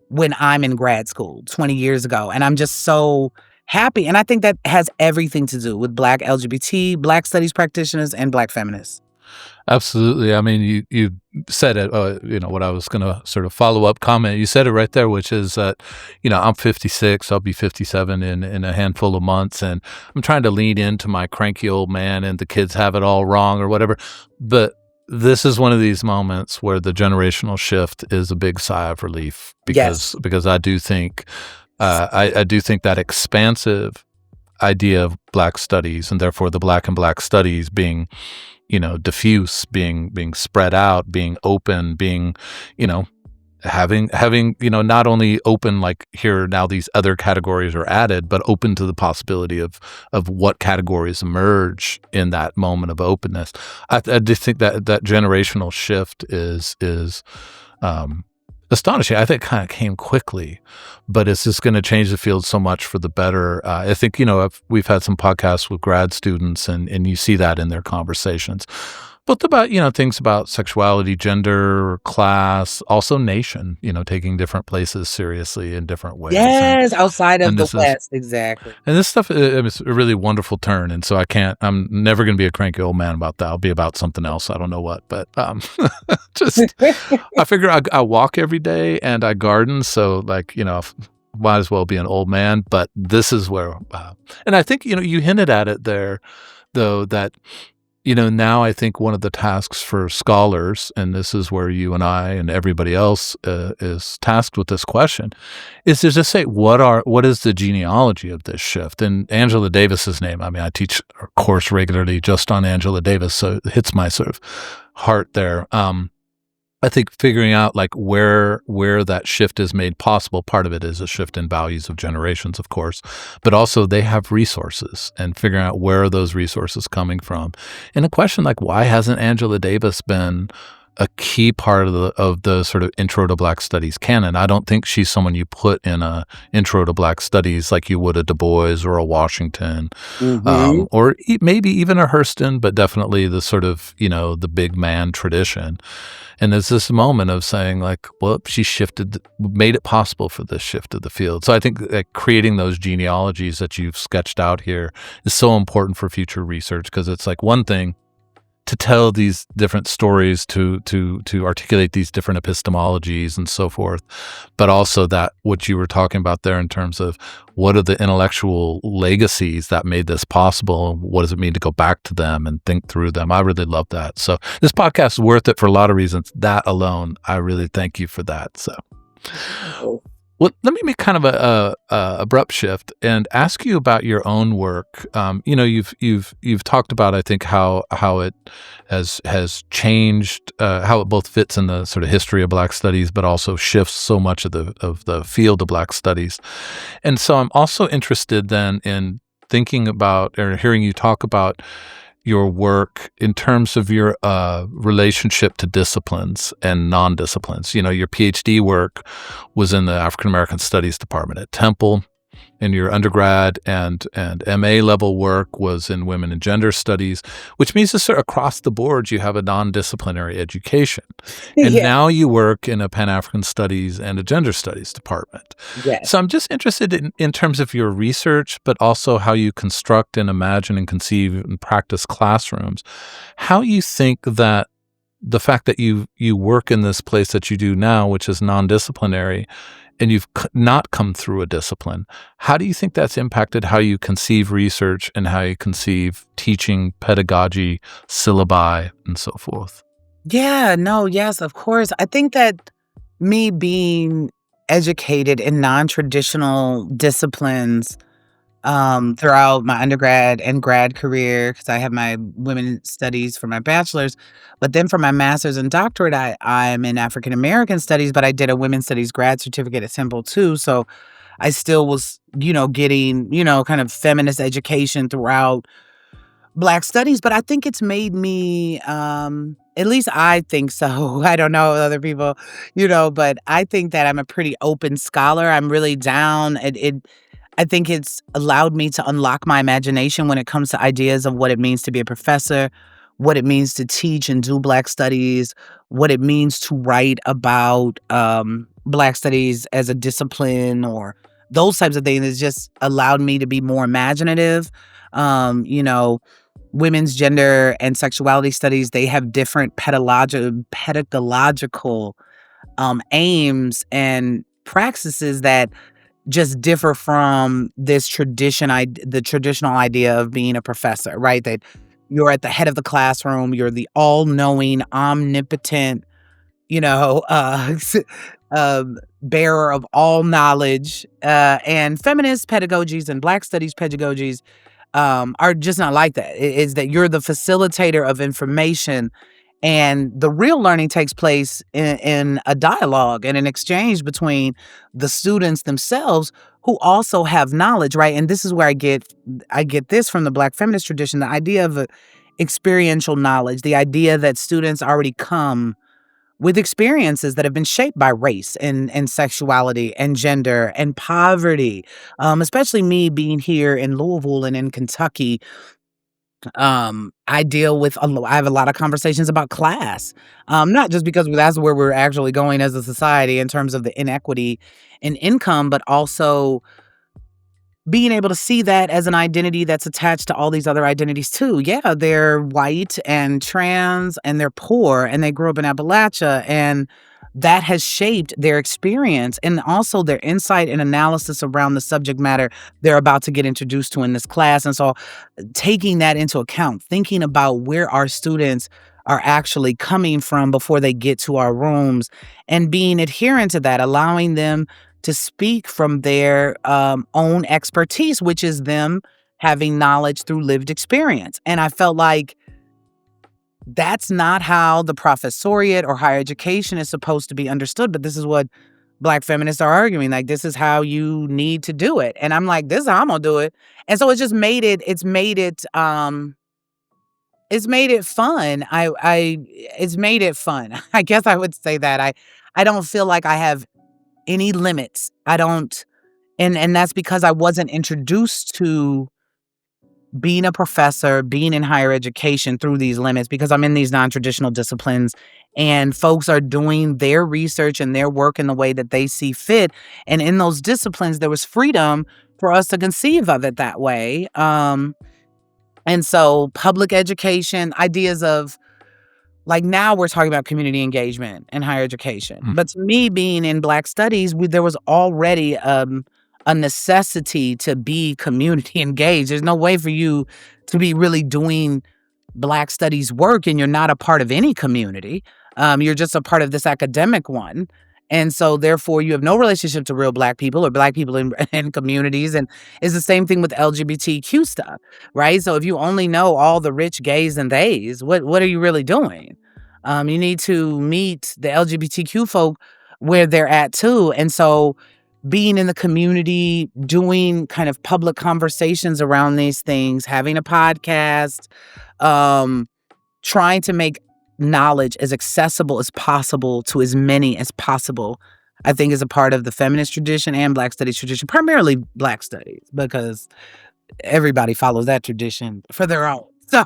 when I'm in grad school 20 years ago. And I'm just so happy. And I think that has everything to do with Black LGBT, Black studies practitioners, and Black feminists. Absolutely. I mean, you said it, what I was going to sort of follow up comment. You said it right there, which is that, I'm 56, I'll be 57 in a handful of months, and I'm trying to lean into my cranky old man and the kids have it all wrong or whatever. But this is one of these moments where the generational shift is a big sigh of relief Yes. because I do think, I do think that expansive idea of Black studies, and therefore the Black and Black studies being, diffuse, being spread out, being open, being, you know, having, not only open, like here now these other categories are added, but open to the possibility of what categories emerge in that moment of openness. I just think that generational shift is astonishing. I think it kind of came quickly, but it's just going to change the field so much for the better. I think, we've had some podcasts with grad students, and you see that in their conversations, both about, things about sexuality, gender, class, also nation, taking different places seriously in different ways. Yes, outside of And the this is, West, exactly. and this stuff is a really wonderful turn. And so I'm never going to be a cranky old man about that. I'll be about something else. I don't know what, but just, I figure I walk every day and I garden. So like, might as well be an old man, but this is where, and I think, you hinted at it there though, that, now I think one of the tasks for scholars, and this is where you and I and everybody else is tasked with this question, is to just say, what is the genealogy of this shift? And Angela Davis's name, I mean, I teach a course regularly just on Angela Davis, so it hits my sort of heart there. I think figuring out like where that shift is made possible, part of it is a shift in values of generations, of course, but also they have resources, and figuring out where are those resources coming from. And a question like, why hasn't Angela Davis been a key part of the sort of intro to Black studies canon? I don't think she's someone you put in a intro to Black studies like you would a Du Bois or a Washington, or maybe even a Hurston, but definitely the sort of, the big man tradition. And there's this moment of saying like, well, she made it possible for this shift of the field. So I think that creating those genealogies that you've sketched out here is so important for future research, because it's like one thing to tell these different stories, to articulate these different epistemologies and so forth, but also that what you were talking about there in terms of what are the intellectual legacies that made this possible, and what does it mean to go back to them and think through them. I really love that. So this podcast is worth it for a lot of reasons. That alone, I really thank you for that. So. Well, let me make kind of a abrupt shift and ask you about your own work. You've talked about, I think, how it has changed, how it both fits in the sort of history of Black studies, but also shifts so much of the field of Black studies. And so I'm also interested then in thinking about or hearing you talk about your work in terms of your relationship to disciplines and non-disciplines. Your PhD work was in the African American Studies department at Temple, and your undergrad and MA level work was in women and gender studies, which means that sort of across the board you have a non-disciplinary education. And now you work in a Pan-African Studies and a gender studies department. Yes. So I'm just interested in terms of your research, but also how you construct and imagine and conceive and practice classrooms, how you think that the fact that you work in this place that you do now, which is non-disciplinary, and you've not come through a discipline, how do you think that's impacted how you conceive research and how you conceive teaching, pedagogy, syllabi, and so forth? Yeah, no, yes, of course. I think that me being educated in non-traditional disciplines throughout my undergrad and grad career, because I have my women studies for my bachelor's, but then for my master's and doctorate, I'm in African American studies, but I did a women's studies grad certificate at Temple too. So I still was, getting, kind of feminist education throughout Black studies, but I think it's made me, at least I think so. I don't know other people, but I think that I'm a pretty open scholar. I'm really down. I think it's allowed me to unlock my imagination when it comes to ideas of what it means to be a professor, what it means to teach and do Black studies, what it means to write about Black studies as a discipline, or those types of things. It's just allowed me to be more imaginative. women's gender and sexuality studies, they have different pedagogical aims and practices that just differ from this the traditional idea of being a professor, right? That you're at the head of the classroom, you're the all-knowing, omnipotent, you know, bearer of all knowledge. And feminist pedagogies and Black studies pedagogies are just not like that. It's that you're the facilitator of information, and the real learning takes place in a dialogue and an exchange between the students themselves who also have knowledge, right? And this is where I get this from the Black feminist tradition, the idea of experiential knowledge, the idea that students already come with experiences that have been shaped by race and sexuality and gender and poverty. Especially me being here in Louisville and in Kentucky, I deal with I have a lot of conversations about class, not just because that's where we're actually going as a society in terms of the inequity in income, but also being able to see that as an identity that's attached to all these other identities too. Yeah, they're white and trans and they're poor and they grew up in Appalachia, and that has shaped their experience and also their insight and analysis around the subject matter they're about to get introduced to in this class. And so taking that into account, thinking about where our students are actually coming from before they get to our rooms and being adherent to that, allowing them to speak from their own expertise, which is them having knowledge through lived experience. And I felt like that's not how the professoriate or higher education is supposed to be understood. But this is what Black feminists are arguing. Like, this is how you need to do it. And I'm like, this is how I'm gonna do it. And so it's made it fun. It's made it fun. I guess I would say that. I don't feel like I have any limits. I don't, and that's because I wasn't introduced to being a professor, being in higher education through these limits, because I'm in these non-traditional disciplines and folks are doing their research and their work in the way that they see fit. And in those disciplines, there was freedom for us to conceive of it that way. And so public education, ideas of, like, now we're talking about community engagement in higher education. But to me, being in Black studies, there was already a necessity to be community engaged. There's no way for you to be really doing Black studies work and you're not a part of any community. You're just a part of this academic one. And so therefore you have no relationship to real Black people or Black people in communities. And it's the same thing with LGBTQ stuff, right? So if you only know all the rich gays and theys, what are you really doing? You need to meet the LGBTQ folk where they're at too. And so being in the community, doing kind of public conversations around these things, having a podcast, trying to make knowledge as accessible as possible to as many as possible, I think is a part of the feminist tradition and Black studies tradition, primarily Black studies, because everybody follows that tradition for their own. So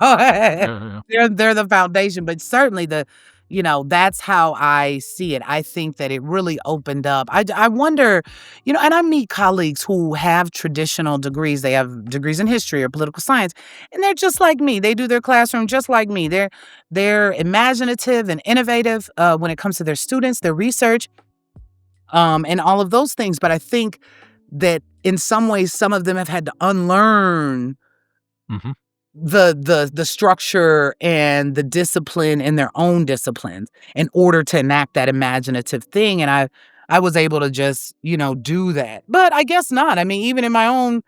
they're the foundation, but certainly that's how I see it. I think that it really opened up. I wonder, and I meet colleagues who have traditional degrees. They have degrees in history or political science, and they're just like me. They do their classroom just like me. They're imaginative and innovative when it comes to their students, their research, and all of those things. But I think that in some ways, some of them have had to unlearn the structure and the discipline in their own disciplines in order to enact that imaginative thing. And I was able to just, do that. But I guess not. I mean, even in my own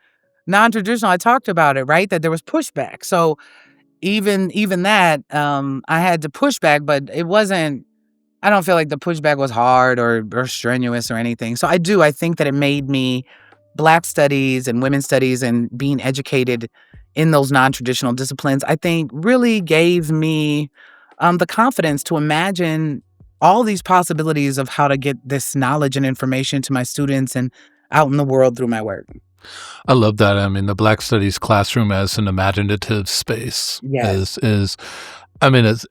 non-traditional, I talked about it, right? That there was pushback. So even that, I had to push back, but it wasn't, I don't feel like the pushback was hard or strenuous or anything. So I think that it made me Black studies and women's studies and being educated in those non-traditional disciplines, I think really gave me the confidence to imagine all these possibilities of how to get this knowledge and information to my students and out in the world through my work. I love that. I mean, the Black Studies classroom as an imaginative space is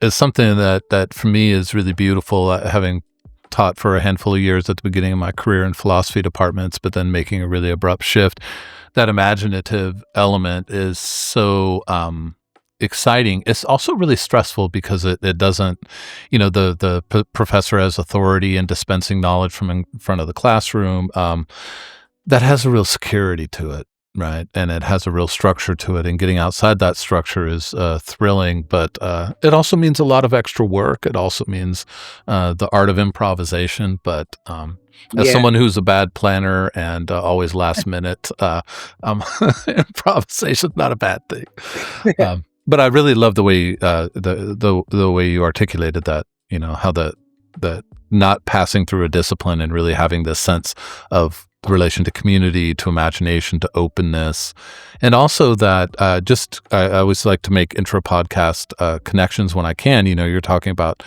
something that for me is really beautiful, having taught for a handful of years at the beginning of my career in philosophy departments, but then making a really abrupt shift. That imaginative element is so exciting. It's also really stressful because it doesn't, the professor has authority in dispensing knowledge from in front of the classroom. That has a real security to it, right? And it has a real structure to it. And getting outside that structure is thrilling, but it also means a lot of extra work. It also means the art of improvisation. But as someone who's a bad planner and always last minute, improvisation's not a bad thing. But I really love the way the way you articulated that. How the not passing through a discipline and really having this sense of relation to community, to imagination, to openness, and also that I always like to make intra-podcast connections when I can. You're talking about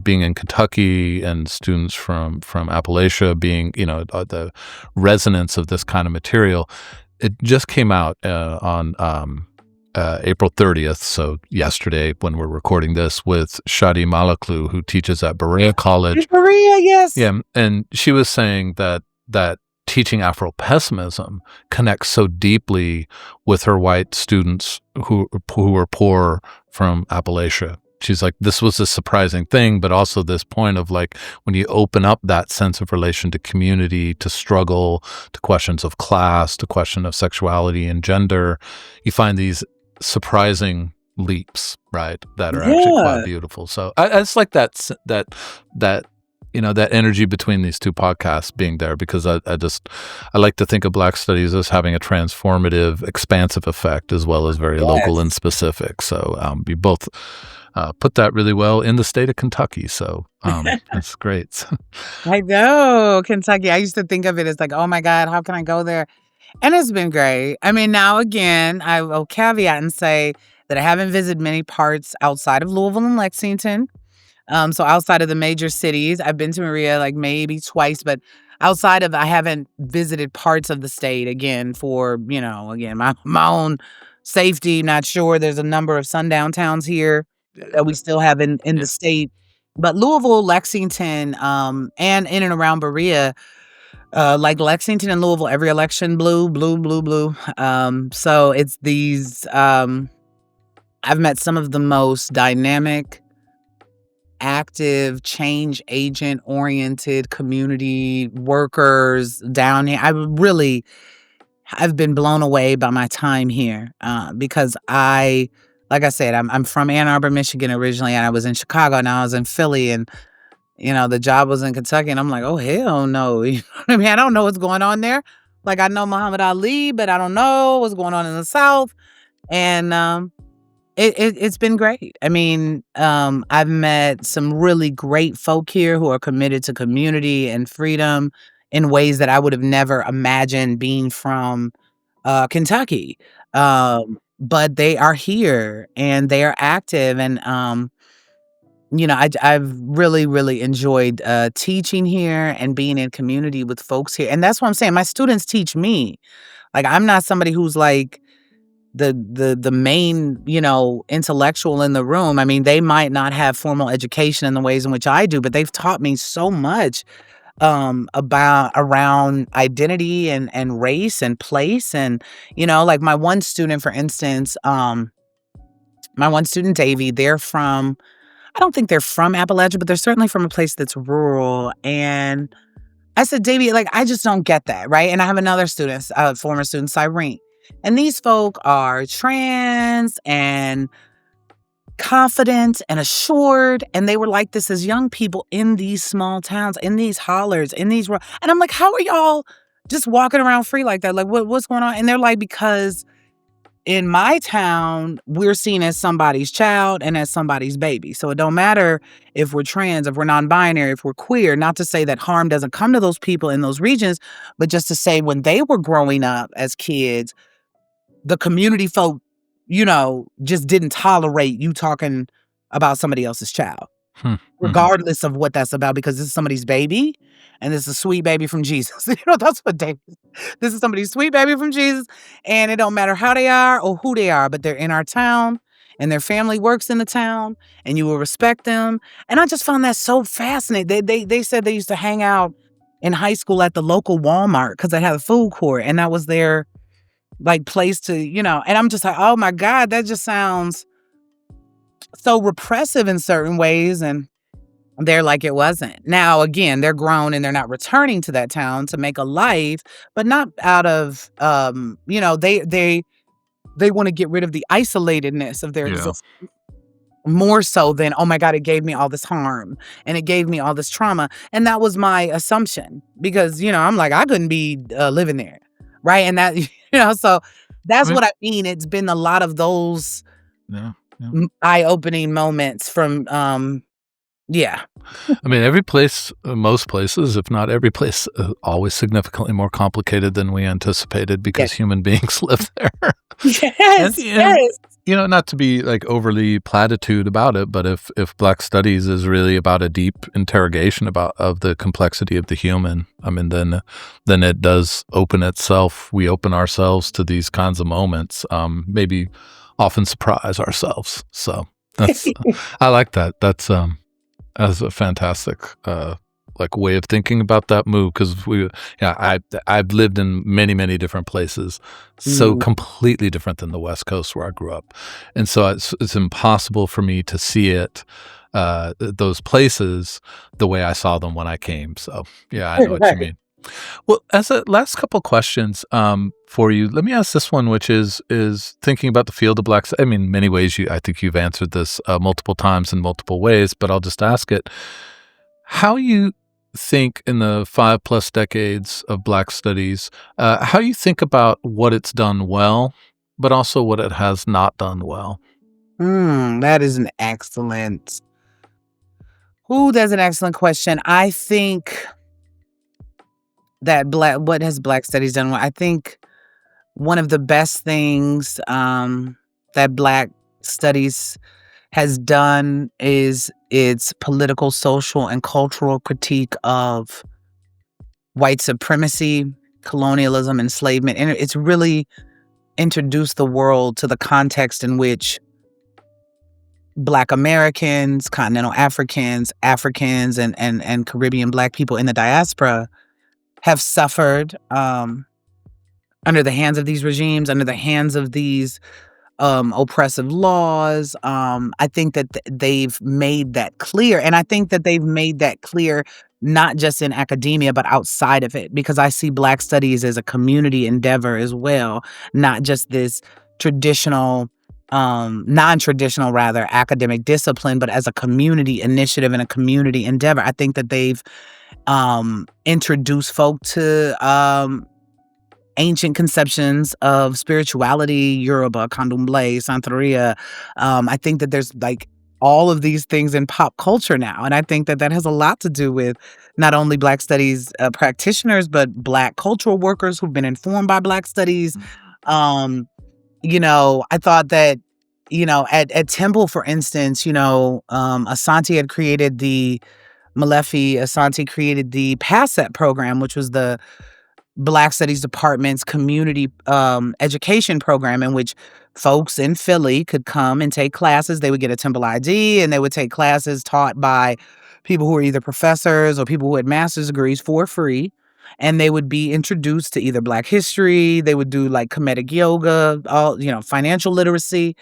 being in Kentucky and students from Appalachia being the resonance of this kind of material. It just came out on April 30th, so yesterday when we're recording this, with Shadi Malaklu, who teaches at Berea College. Berea, yes. Yeah, and she was saying that teaching Afro-pessimism connects so deeply with her white students who were poor from Appalachia. She's like, this was a surprising thing, but also this point of like, when you open up that sense of relation to community, to struggle, to questions of class, to question of sexuality and gender, you find these surprising leaps, right, that are actually quite beautiful. So I just like that that energy between these two podcasts being there, because I like to think of Black Studies as having a transformative, expansive effect as well as very local and specific. So you both put that really well in the state of Kentucky. So that's great. I know, Kentucky. I used to think of it as like, oh my God, how can I go there? And it's been great. I mean, now again, I will caveat and say that I haven't visited many parts outside of Louisville and Lexington. So outside of the major cities, I've been to Maria like maybe twice, but outside of, I haven't visited parts of the state again for, again, my own safety. Not sure. There's a number of sundown towns here that we still have in the state. But Louisville, Lexington, and in and around Berea, like Lexington and Louisville, every election, blue, blue, blue, blue. So it's these, I've met some of the most dynamic, active, change agent oriented community workers down here. I've been blown away by my time here, because like I said, I'm from Ann Arbor, Michigan originally, and I was in Chicago, and I was in Philly, and the job was in Kentucky, and I'm like, oh hell no. You know what I mean? I don't know what's going on there. Like, I know Muhammad Ali, but I don't know what's going on in the South. And it's been great. I mean, I've met some really great folk here who are committed to community and freedom in ways that I would have never imagined being from Kentucky. But they are here and they are active, and I've really, really enjoyed teaching here and being in community with folks here. And that's what I'm saying. My students teach me. Like, I'm not somebody who's like the main, intellectual in the room. I mean, they might not have formal education in the ways in which I do, but they've taught me so much around identity and race and place. And, like my one student, for instance, Davy, I don't think they're from Appalachia, but they're certainly from a place that's rural. And I said, Davy, like, I just don't get that, right? And I have another student, former student, Cyrene. And these folk are trans and confident and assured. And they were like this as young people in these small towns, in these hollers, and I'm like, how are y'all just walking around free like that? Like, what's going on? And they're like, because in my town, we're seen as somebody's child and as somebody's baby. So it don't matter if we're trans, if we're non-binary, if we're queer, not to say that harm doesn't come to those people in those regions, but just to say when they were growing up as kids, the community folk, just didn't tolerate you talking about somebody else's child, regardless of what that's about, because this is somebody's baby and this is a sweet baby from Jesus. That's what David is. This is somebody's sweet baby from Jesus, and it don't matter how they are or who they are, but they're in our town and their family works in the town and you will respect them. And I just found that so fascinating. They said they used to hang out in high school at the local Walmart because they had a food court, and that was their like place to, and I'm just like, oh my God, that just sounds so repressive in certain ways. And they're like, it wasn't. Now, again, they're grown and they're not returning to that town to make a life, but not out of, they want to get rid of the isolatedness of their Yeah. existence more so than, oh my God, it gave me all this harm and it gave me all this trauma. And that was my assumption because, I'm like, I couldn't be living there. Right. And that, so I that's mean, what I mean. It's been a lot of those yeah. Yeah. eye-opening moments from, yeah. I mean, every place, most places, if not every place, always significantly more complicated than we anticipated Yes. because human beings live there. Yes. And, Yes. not to be like overly platitude about it, but if Black Studies is really about a deep interrogation of the complexity of the human, I mean, then it does open itself. We open ourselves to these kinds of moments. Maybe often surprise ourselves. So that's I like that. That's a fantastic like way of thinking about that move because I've lived in many different places, so Mm. completely different than the West Coast where I grew up, and so it's impossible for me to see it those places the way I saw them when I came. So yeah, I know what you Right. mean. Well, as a last couple questions for you, let me ask this one, which is thinking about the field of Black. I mean, many ways I think you've answered this multiple times in multiple ways, but I'll just ask it: how you think in the 5+ decades of Black Studies, how you think about what it's done well, but also what it has not done well. That is an excellent. Ooh, that's an excellent question. I think that what has Black Studies done well? I think one of the best things that Black Studies has done is its political, social, and cultural critique of white supremacy, colonialism, enslavement. And it's really introduced the world to the context in which Black Americans, continental Africans, Africans, and Caribbean Black people in the diaspora have suffered under the hands of these regimes, under the hands of these oppressive laws. I think that they've made that clear. And I think that they've made that clear not just in academia, but outside of it, because I see Black Studies as a community endeavor as well, not just this traditional, non-traditional rather, academic discipline, but as a community initiative and a community endeavor. I think that they've introduced folk to ancient conceptions of spirituality, Yoruba, Candomblé, Santeria. I think that there's like all of these things in pop culture now. And I think that that has a lot to do with not only Black Studies practitioners, but Black cultural workers who've been informed by Black Studies. I thought that, at Temple, for instance, Asante had created the Asante created the PASSET program, which was the Black Studies Department's community education program in which folks in Philly could come and take classes. They would get a Temple ID and they would take classes taught by people who were either professors or people who had master's degrees for free. And they would be introduced to either Black history, they would do like comedic yoga, all, financial literacy,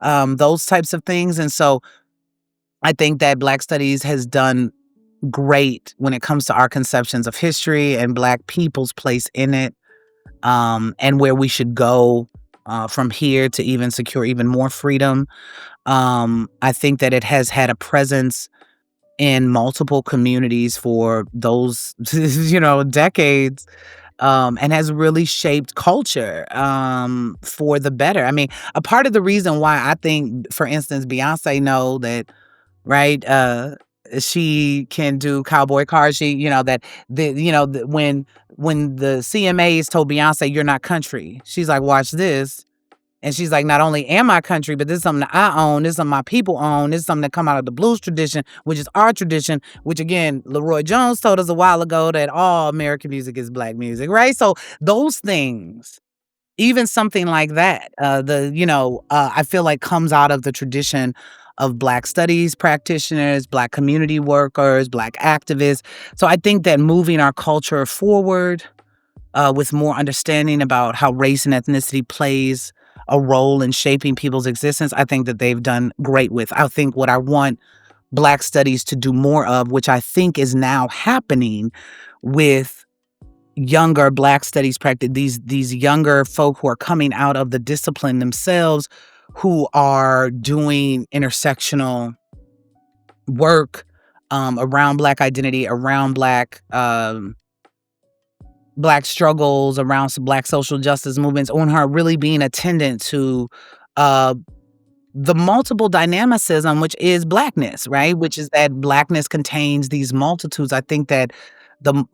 those types of things. And so I think that Black Studies has done great when it comes to our conceptions of history and Black people's place in it, and where we should go from here to even secure even more freedom. I think that it has had a presence in multiple communities for those, decades, and has really shaped culture for the better. I mean, a part of the reason why I think, for instance, Beyonce know that, right? She can do cowboy cars. She, that when the CMAs told Beyonce, "You're not country," she's like, "Watch this." And she's like, "Not only am I country, but this is something that I own. This is something my people own. This is something that come out of the blues tradition, which is our tradition." Which again, Leroy Jones told us a while ago that all American music is Black music, right? So those things, even something like that, I feel like comes out of the tradition of Black Studies practitioners, Black community workers, Black activists. So I think that moving our culture forward, with more understanding about how race and ethnicity plays a role in shaping people's existence, I think that they've done great with. I think what I want Black studies to do more of, which I think is now happening with younger Black studies practice, these younger folk who are coming out of the discipline themselves, who are doing intersectional work around Black identity, around Black struggles, around some Black social justice movements, on her really being attendant to uh, the multiple dynamicism, which is Blackness, right? Which is that Blackness contains these multitudes. I think that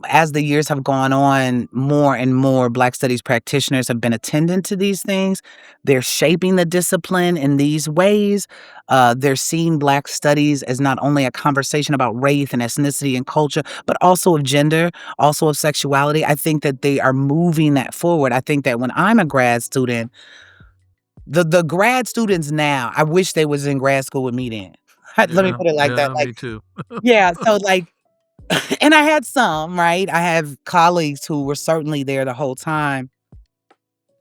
as the years have gone on, more and more Black studies practitioners have been attendant to these things. They're shaping the discipline in these ways. They're seeing Black studies as not only a conversation about race and ethnicity and culture, but also of gender, also of sexuality. I think that they are moving that forward. I think that when I'm a grad student, the grad students now, I wish they was in grad school with me then. Let me Yeah, put it like that. yeah, Like, me too. yeah, so like, and I had some, right? I have colleagues who were certainly there the whole time,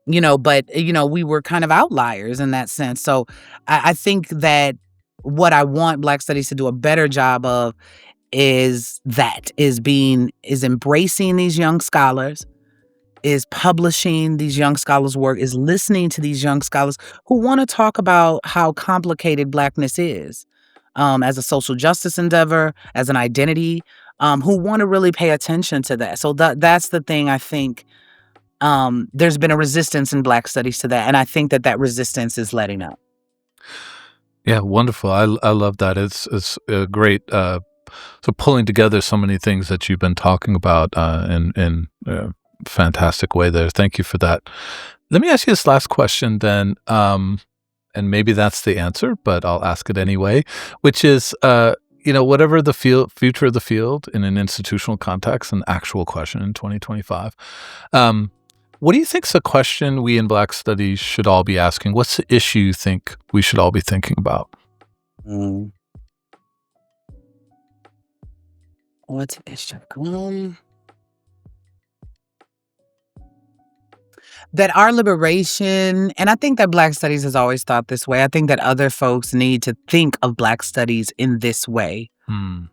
but we were kind of outliers in that sense. So I think that what I want Black studies to do a better job of is embracing these young scholars, is publishing these young scholars' work, is listening to these young scholars who want to talk about how complicated Blackness is, as a social justice endeavor, as an identity, who want to really pay attention to that. So that's the thing. I think there's been a resistance in Black studies to that, and I think that resistance is letting up. Yeah, wonderful. I love that. It's a great so pulling together so many things that you've been talking about in a fantastic way there. Thank you for that. Let me ask you this last question then, and maybe that's the answer, but I'll ask it anyway, which is, whatever the future of the field in an institutional context, an actual question in 2025, what do you think is a question we in Black studies should all be asking? What's the issue you think we should all be thinking about? Mm. What's the issue? That our liberation, and I think that Black studies has always thought this way. I think that other folks need to think of Black studies in this way. Hmm.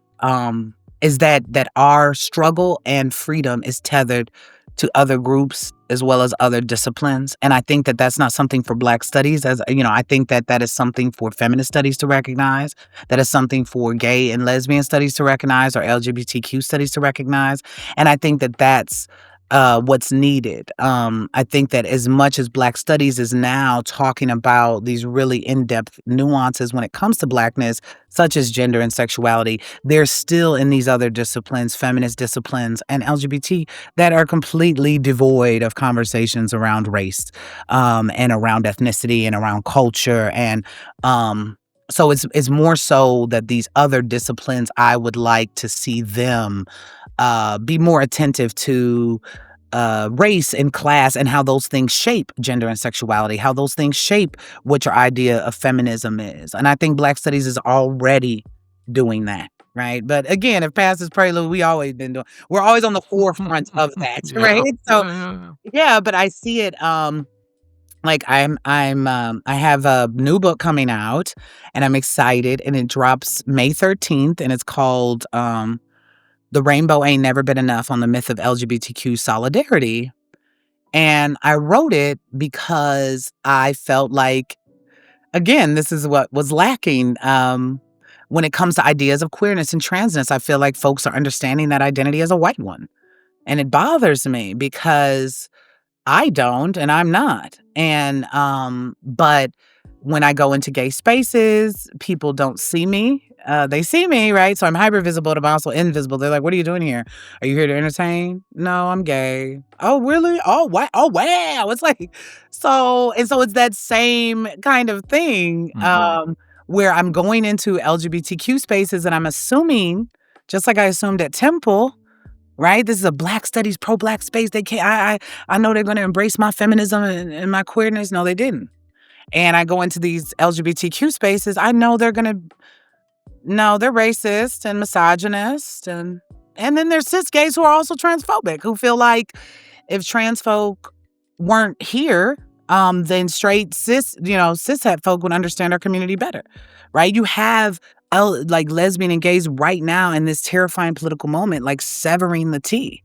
Is that our struggle and freedom is tethered to other groups as well as other disciplines. And I think that that's not something for Black studies. I think that that is something for feminist studies to recognize. That is something for gay and lesbian studies to recognize, or LGBTQ studies to recognize. And I think that that's what's needed. I think that as much as Black studies is now talking about these really in-depth nuances when it comes to Blackness, such as gender and sexuality, there's still in these other disciplines, feminist disciplines and LGBT, that are completely devoid of conversations around race, and around ethnicity and around culture. And so it's more so that these other disciplines, I would like to see them be more attentive to race and class, and how those things shape gender and sexuality, how those things shape what your idea of feminism is. And I think Black studies is already doing that, right? But again, if past is prelude, we're always on the forefront of that, Yeah, right? So yeah. yeah, but I see it like I have a new book coming out, and I'm excited, and it drops May 13th, and it's called The Rainbow Ain't Never Been Enough on the Myth of LGBTQ Solidarity. And I wrote it because I felt like, again, this is what was lacking when it comes to ideas of queerness and transness. I feel like folks are understanding that identity as a white one. And it bothers me because I don't, and I'm not. And but when I go into gay spaces, people don't see me. They see me, right? So I'm hyper visible, but I'm also invisible. They're like, "What are you doing here? Are you here to entertain?" No, I'm gay. Oh, really? Oh, wow. Oh, wow. It's like so it's that same kind of thing, where I'm going into LGBTQ spaces and I'm assuming, just like I assumed at Temple, right? This is a Black studies, pro-Black space. They can't. I know they're going to embrace my feminism and my queerness. No, they didn't. And I go into these LGBTQ spaces. I know they're going to. No, they're racist and misogynist, and then there's cis gays who are also transphobic, who feel like if trans folk weren't here, then straight cishet folk would understand our community better, right? You have like lesbian and gays right now in this terrifying political moment, like severing the T.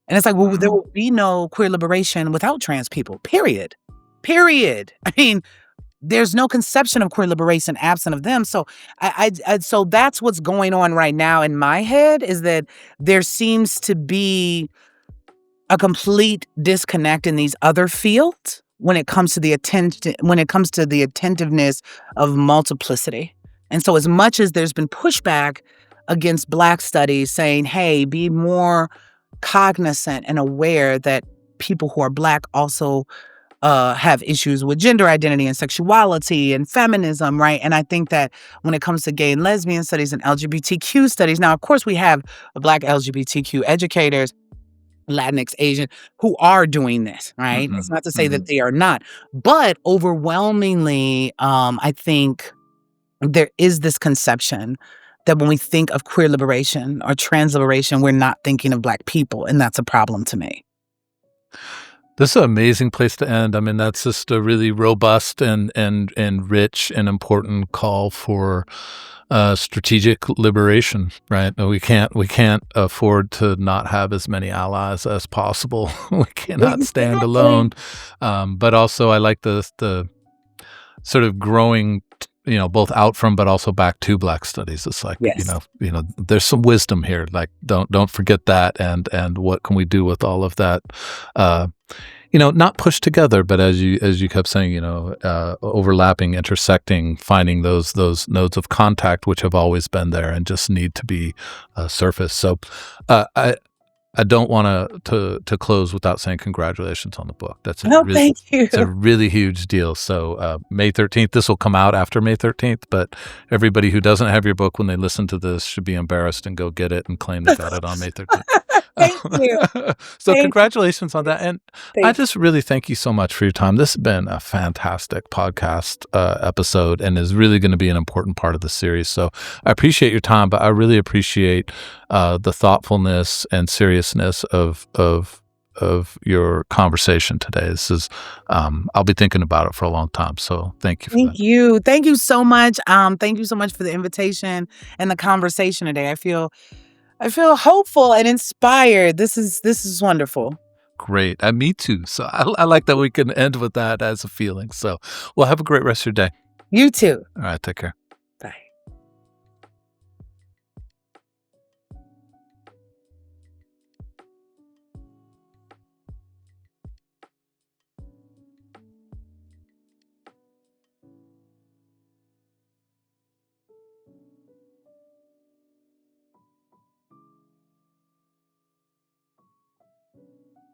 And it's like, well, there will be no queer liberation without trans people, period. Period. I mean, there's no conception of queer liberation absent of them. So so that's what's going on right now in my head, is that there seems to be a complete disconnect in these other fields when it comes to the attentiveness of multiplicity. And so as much as there's been pushback against Black studies saying, hey, be more cognizant and aware that people who are Black also have issues with gender identity and sexuality and feminism, right? And I think that when it comes to gay and lesbian studies and LGBTQ studies, now, of course, we have Black LGBTQ educators, Latinx, Asian, who are doing this, right? It's not to say that they are not, but overwhelmingly, I think there is this conception that when we think of queer liberation or trans liberation, we're not thinking of Black people, and that's a problem to me. This is an amazing place to end. I mean, that's just a really robust and rich and important call for strategic liberation, right? We can't afford to not have as many allies as possible. We cannot stand alone. But also, I like the sort of growing, both out from but also back to Black studies. It's like, Yes. There's some wisdom here. Like, don't forget that, and what can we do with all of that? Not pushed together, but as you kept saying, overlapping, intersecting, finding those nodes of contact which have always been there and just need to be surfaced. So I don't want to close without saying congratulations on the book. Thank you. It's a really huge deal. So May 13th, this will come out after May 13th, but everybody who doesn't have your book when they listen to this should be embarrassed and go get it and claim they got it on May 13th. Thank you. So congratulations on that. And I just really thank you so much for your time. This has been a fantastic podcast episode and is really going to be an important part of the series. So I appreciate your time, but I really appreciate the thoughtfulness and seriousness of your conversation today. This is, I'll be thinking about it for a long time. So thank you. Thank you. Thank you so much. Thank you so much for the invitation and the conversation today. I feel hopeful and inspired. This is wonderful. Great. Me too. So I like that we can end with that as a feeling. So, well, have a great rest of your day. You too. All right. Take care.